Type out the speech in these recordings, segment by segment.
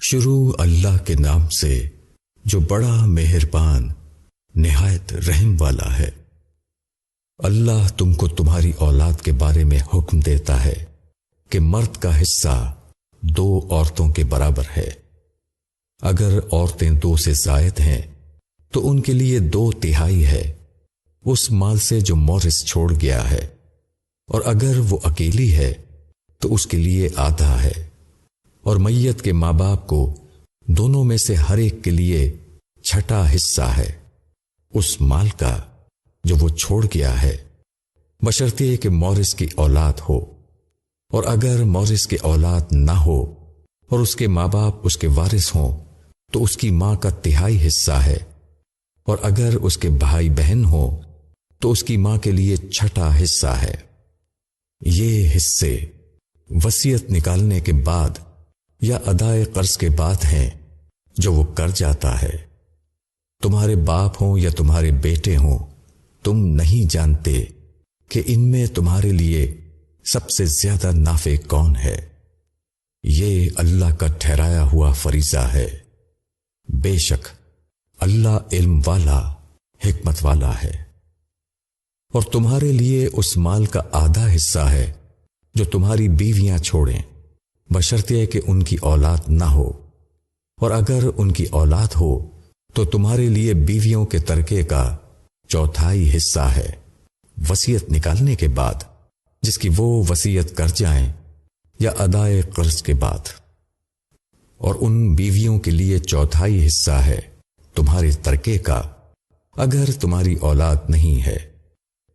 شروع اللہ کے نام سے جو بڑا مہربان نہایت رحم والا ہے۔ اللہ تم کو تمہاری اولاد کے بارے میں حکم دیتا ہے کہ مرد کا حصہ 2 عورتوں کے برابر ہے۔ اگر عورتیں 2 سے زائد ہیں تو ان کے لیے 2/3 ہے اس مال سے جو مورث چھوڑ گیا ہے، اور اگر وہ اکیلی ہے تو اس کے لیے آدھا ہے، اور میت کے ماں باپ کو دونوں میں سے ہر ایک کے لیے 6واں حصہ ہے اس مال کا جو وہ چھوڑ گیا ہے، بشرطیہ کہ مورث کی اولاد ہو، اور اگر مورث کی اولاد نہ ہو اور اس کے ماں باپ اس کے وارث ہوں تو اس کی ماں کا 1/3 حصہ ہے، اور اگر اس کے بھائی بہن ہوں تو اس کی ماں کے لیے 6واں حصہ ہے۔ یہ حصے وصیت نکالنے کے بعد یا ادائے قرض کے بعد ہیں جو وہ کر جاتا ہے۔ تمہارے باپ ہوں یا تمہارے بیٹے ہوں، تم نہیں جانتے کہ ان میں تمہارے لیے سب سے زیادہ نافع کون ہے۔ یہ اللہ کا ٹھہرایا ہوا فریضہ ہے۔ بے شک اللہ علم والا حکمت والا ہے۔ اور تمہارے لیے اس مال کا آدھا حصہ ہے جو تمہاری بیویاں چھوڑیں، بشرطیہ کہ ان کی اولاد نہ ہو، اور اگر ان کی اولاد ہو تو تمہارے لیے بیویوں کے ترکے کا 1/4 حصہ ہے وصیت نکالنے کے بعد، جس کی وہ وصیت کر جائیں یا ادائے قرض کے بعد، اور ان بیویوں کے لیے 1/4 حصہ ہے تمہارے ترکے کا اگر تمہاری اولاد نہیں ہے،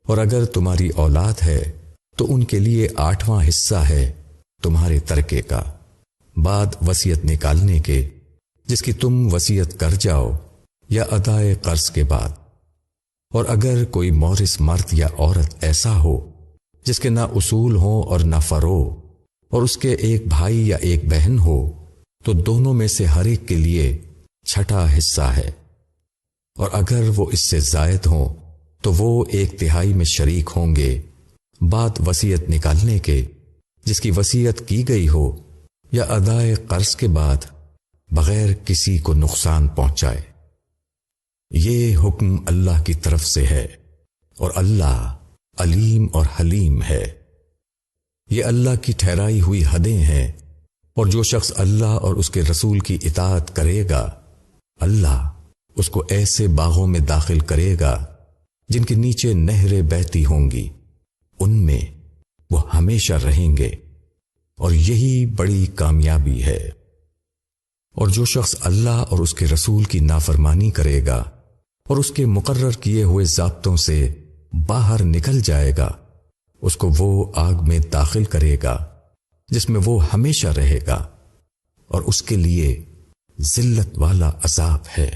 اور اگر تمہاری اولاد ہے تو ان کے لیے 8واں حصہ ہے تمہارے ترکے کا بعد وصیت نکالنے کے، جس کی تم وصیت کر جاؤ یا ادائے قرض کے بعد۔ اور اگر کوئی مورث مرد یا عورت ایسا ہو جس کے نہ اصول ہوں اور نہ فرو، اور اس کے ایک بھائی یا ایک بہن ہو تو دونوں میں سے ہر ایک کے لیے 6واں حصہ ہے، اور اگر وہ اس سے زائد ہوں تو وہ 1/3 میں شریک ہوں گے بعد وصیت نکالنے کے، جس کی وصیت کی گئی ہو یا ادائے قرض کے بعد بغیر کسی کو نقصان پہنچائے۔ یہ حکم اللہ کی طرف سے ہے، اور اللہ علیم اور حلیم ہے۔ یہ اللہ کی ٹھہرائی ہوئی حدیں ہیں، اور جو شخص اللہ اور اس کے رسول کی اطاعت کرے گا، اللہ اس کو ایسے باغوں میں داخل کرے گا جن کے نیچے نہریں بہتی ہوں گی، ان میں وہ ہمیشہ رہیں گے، اور یہی بڑی کامیابی ہے۔ اور جو شخص اللہ اور اس کے رسول کی نافرمانی کرے گا اور اس کے مقرر کیے ہوئے ضابطوں سے باہر نکل جائے گا، اس کو وہ آگ میں داخل کرے گا جس میں وہ ہمیشہ رہے گا، اور اس کے لیے ذلت والا عذاب ہے۔